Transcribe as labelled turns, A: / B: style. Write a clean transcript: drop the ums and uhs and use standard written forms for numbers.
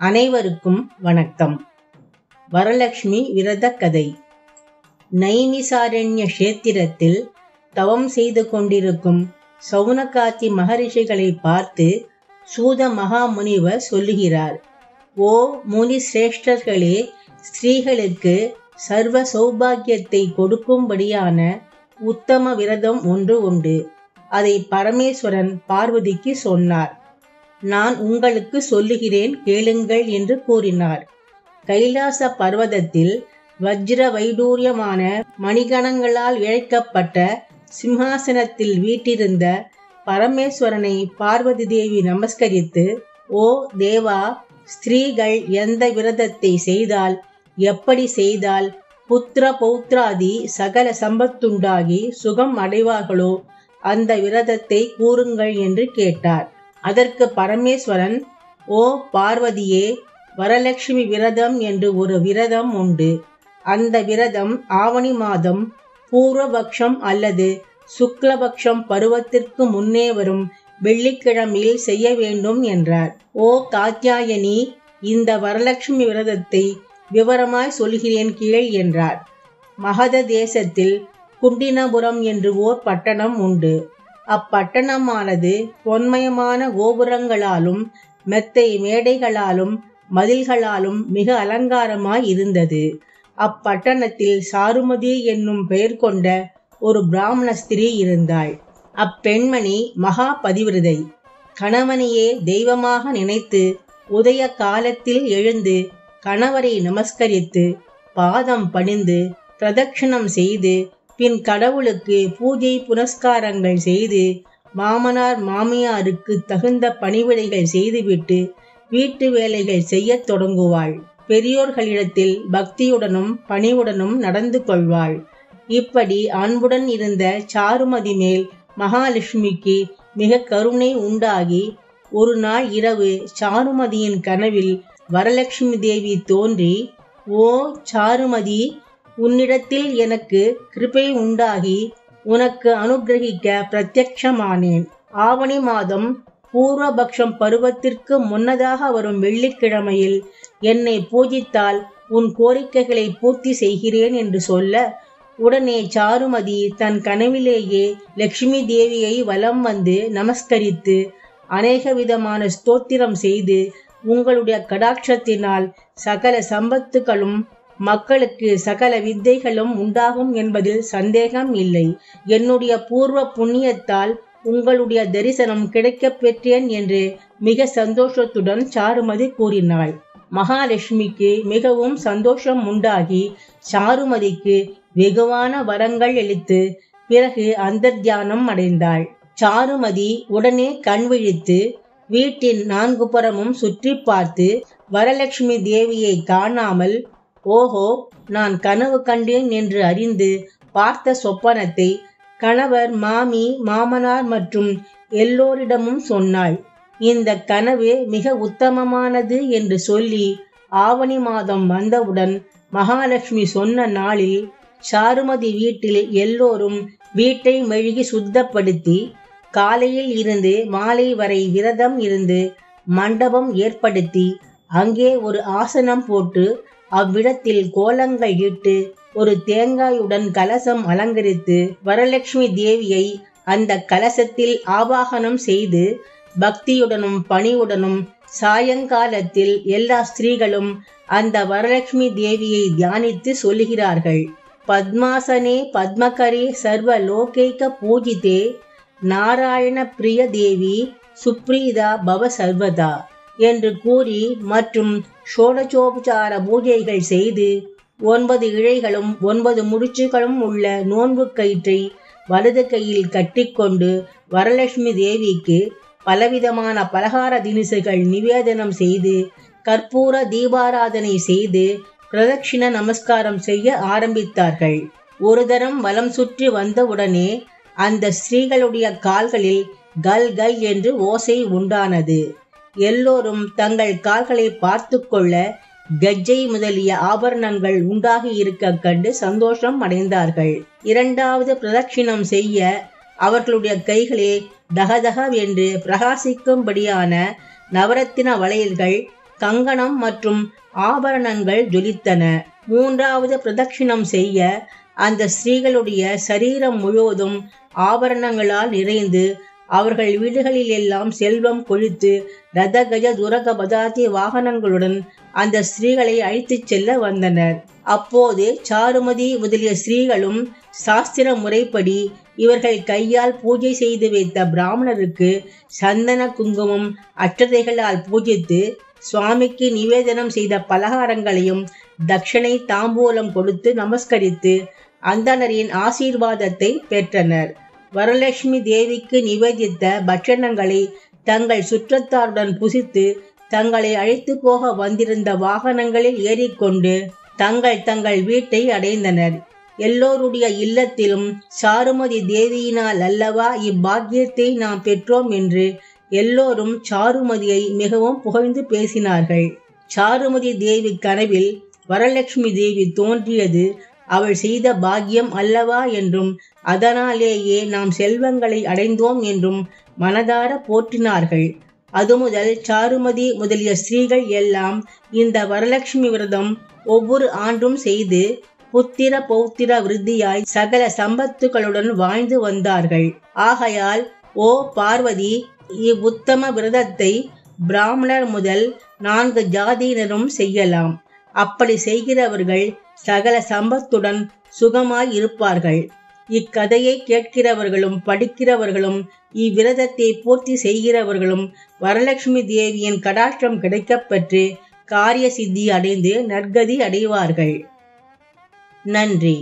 A: அனைவருக்கும் வணக்கம். வரலட்சுமி விரத கதை. நைமிசாரண்ய கஷேத்திரத்தில் தவம் செய்து கொண்டிருக்கும் சவுனகாதி மகரிஷிகளை பார்த்து சூத மகாமுனிவர் சொல்லுகிறார். ஓ முனி சிரேஷ்டர்களே, ஸ்திரீகளுக்கு சர்வ சௌபாகியத்தை கொடுக்கும்படியான உத்தம விரதம் ஒன்று உண்டு. அதை பரமேஸ்வரன் பார்வதிக்கு சொன்னார். நான் உங்களுக்கு சொல்லுகிறேன், கேளுங்கள் என்று கூறினார். கைலாச பர்வதத்தில் வஜ்ர வைடூரியமான மணிகணங்களால் இழைக்கப்பட்ட சிம்ஹாசனத்தில் வீற்றிருந்த பரமேஸ்வரனை பார்வதி தேவி நமஸ்கரித்து, ஓ தேவா, ஸ்திரீகள் எந்த விரதத்தை செய்தால், எப்படி செய்தால் புத்திர பௌத்ராதி சகல சம்பத்துண்டாகி சுகம் அடைவார்களோ அந்த விரதத்தை கூறுங்கள் என்று கேட்டார். அதற்கு பரமேஸ்வரன், ஓ பார்வதியே, வரலட்சுமி விரதம் என்று ஒரு விரதம் உண்டு. அந்த விரதம் ஆவணி மாதம் பூர்வபக்ஷம் அல்லது சுக்லபக்ஷம் பருவத்திற்கு முன்னே வரும் வெள்ளிக்கிழமையில் செய்ய வேண்டும் என்றார். ஓ காத்யாயனி, இந்த வரலட்சுமி விரதத்தை விவரமாய் சொல்கிறேன் கேள் என்றார். மகத தேசத்தில் குண்டினபுரம் என்று ஓர் பட்டணம் உண்டு. அப்பட்டணமானது பொன்மயமான கோபுரங்களாலும் மெத்தை மேடைகளாலும் மதில்களாலும் மிக அலங்காரமாய் இருந்தது. அப்பட்டணத்தில் சாருமதி என்னும் பெயர் கொண்ட ஒரு பிராமண ஸ்திரீ இருந்தாள். அப்பெண்மணி மகா பதிவிரதை. கணவனையே தெய்வமாக நினைத்து உதய காலத்தில் எழுந்து கணவரை நமஸ்கரித்து பாதம் பணிந்து பிரதட்சணம் செய்து பின் கடவுளுக்கு பூஜை புனஸ்காரங்கள் செய்து மாமனார் மாமியாருக்கு தகுந்த பணிவிடைகள் செய்துவிட்டு வீட்டு வேலைகள் செய்ய தொடங்குவாள். பெரியோர்களிடத்தில் பக்தியுடனும் பணிவுடனும் நடந்து கொள்வாள். இப்படி அன்புடன் இருந்த சாருமதி மேல் மகாலட்சுமிக்கு மிக கருணை உண்டாகி ஒரு நாள் இரவு சாருமதியின் கனவில் வரலட்சுமி தேவி தோன்றி, ஓ சாருமதி, உன்னிடத்தில் எனக்கு கிருபை உண்டாகி உனக்கு அனுகிரகிக்க பிரத்யட்சமானேன். ஆவணி மாதம் பூர்வபக்ஷம் பருவத்திற்கு முன்னதாக வரும் வெள்ளிக்கிழமையில் என்னை பூஜித்தால் உன் கோரிக்கைகளை பூர்த்தி செய்கிறேன் என்று சொல்ல, உடனே சாருமதி தன் கனவிலேயே லட்சுமி தேவியை வலம் வந்து நமஸ்கரித்து அநேக விதமான ஸ்தோத்திரம் செய்து, உங்களுடைய கடாட்சத்தினால் சகல சம்பத்துகளும் மக்களுக்கு சகல வித்தைகளும் உண்டாகும் என்பதில் சந்தேகம் இல்லை. என்னுடைய பூர்வ புண்ணியத்தால் உங்களுடைய தரிசனம் கிடைக்கப் பெற்றேன் என்று மிக சந்தோஷத்துடன் சாருமதி கூறினாள். மகாலட்சுமிக்கு மிகவும் சந்தோஷம் உண்டாகி சாருமதிக்கு வெகுவான வரங்கள் அளித்து பிறகு அந்தர்த்தியானம் அடைந்தாள். சாருமதி உடனே கண் விழித்து வீட்டின் 4 புறமும் சுற்றி பார்த்து வரலட்சுமி தேவியை காணாமல், ஓஹோ, நான் கனவு கண்டேன் என்று அறிந்து பார்த்த சொப்பனத்தை கணவர், மாமி, மாமனார் மற்றும் எல்லோரிடமும் சொன்னாள். இந்த கனவு மிக உத்தமமானது என்று சொல்லி ஆவணி மாதம் வந்தவுடன் மகாலட்சுமி சொன்ன நாளில் சாருமதி வீட்டில் எல்லோரும் வீட்டை மெழுகி சுத்தப்படுத்தி காலையில் இருந்து மாலை வரை விரதம் இருந்து மண்டபம் ஏற்படுத்தி அங்கே ஒரு ஆசனம் போட்டு அவ்விடத்தில் கோலங்கள் இட்டு ஒரு தேங்காயுடன் கலசம் அலங்கரித்து வரலட்சுமி தேவியை அந்த கலசத்தில் ஆவாகனம் செய்து பக்தியுடனும் பணிவுடனும் சாயங்காலத்தில் எல்லா ஸ்திரீகளும் அந்த வரலட்சுமி தேவியை தியானித்து சொல்லுகிறார்கள். பத்மாசனே பத்மகரே சர்வ லோகைக பூஜிதே நாராயண பிரிய தேவி சுப்ரீதா பவ சர்வதா என்று கூறி மற்றும் ஷோடசோபசார பூஜைகள் செய்து 9 இழைகளும் 9 முடிச்சுகளும் உள்ள நோன்பு கயிற்றை வலது கையில் கட்டிக்கொண்டு வரலட்சுமி தேவிக்கு பலவிதமான பலகார தினிசுகள் நிவேதனம் செய்து கற்பூர தீபாராதனை செய்து பிரதட்சிண நமஸ்காரம் செய்ய ஆரம்பித்தார்கள். ஒரு தரம் வலம் சுற்றி வந்தவுடனே அந்த ஸ்திரீகளுடைய கால்களில் கல் கல் என்று ஓசை உண்டானது. எல்லோரும் தங்கள் கால்களை பார்த்து கொள்ள கஜ்ஜை முதலிய ஆபரணங்கள் உண்டாகி இருக்க கண்டு சந்தோஷம் அடைந்தார்கள். 2வது பிரதட்சிணம் செய்ய அவர்களுடைய கைகளே தகதகவென்று பிரகாசிக்கும்படியான நவரத்தின வளையல்கள், கங்கணம் மற்றும் ஆபரணங்கள் ஜொலித்தன. மூன்றாவது பிரதட்சிணம் செய்ய அந்த ஸ்திரீகளுடைய சரீரம் முழுவதும் ஆபரணங்களால் நிறைந்து அவர்கள் வீடுகளில் எல்லாம் செல்வம் கொழித்து ரத கஜ துரக பதாதி வாகனங்களுடன் அந்த ஸ்திரீகளை அழைத்துச் செல்ல வந்தனர். அப்போது சாருமதி முதலிய ஸ்திரீகளும் சாஸ்திர முறைப்படி இவர்கள் கையால் பூஜை செய்து வைத்த பிராமணருக்கு சந்தன குங்குமம் அட்சதைகளால் பூஜித்து சுவாமிக்கு நிவேதனம் செய்த பலகாரங்களையும் தட்சணை தாம்பூலம் கொடுத்து நமஸ்கரித்து அந்தணரின் ஆசீர்வாதத்தை பெற்றனர். வரலட்சுமி தேவிக்கு நிவேதித்த பட்சணங்களை தங்கள் சுற்றத்தாருடன் புசித்து தங்களை அழைத்து போக வந்திருந்த வாகனங்களில் ஏறிக்கொண்டு தங்கள் வீட்டை அடைந்தனர். எல்லோருடைய இல்லத்திலும் சாருமதி தேவியினால் அல்லவா இப்பாக்கியத்தை நாம் பெற்றோம் என்று எல்லோரும் சாருமதியை மிகவும் புகழ்ந்து பேசினார்கள். சாருமதி தேவி கனவில் வரலட்சுமி தேவி தோன்றியது அவள் செய்த பாக்கியம் அல்லவா என்றும் அதனாலேயே நாம் செல்வங்களை அடைந்தோம் என்றும் மனதார போற்றினார்கள். அது முதல் சாருமதி முதலிய ஸ்திரீகள் எல்லாம் இந்த வரலட்சுமி விரதம் ஒவ்வொரு ஆண்டும் செய்து புத்திர பௌத்திர விருத்தியாய் சகல சம்பத்துகளுடன் வாழ்ந்து வந்தார்கள். ஆகையால் ஓ பார்வதி, இவ்வுத்தம விரதத்தை பிராமணர் முதல் 4 ஜாதியினரும் செய்யலாம். அப்படி செய்கிறவர்கள் சகல சம்பத்துடன் சுகமாய் இருப்பார்கள். இக்கதையை கேட்கிறவர்களும் படிக்கிறவர்களும் இவ்விரதத்தை பூர்த்தி செய்கிறவர்களும் வரலட்சுமி தேவியின் கடாட்சம் கிடைக்கப்பெற்று காரிய சித்தி அடைந்து நற்கதி அடைவார்கள். நன்றி.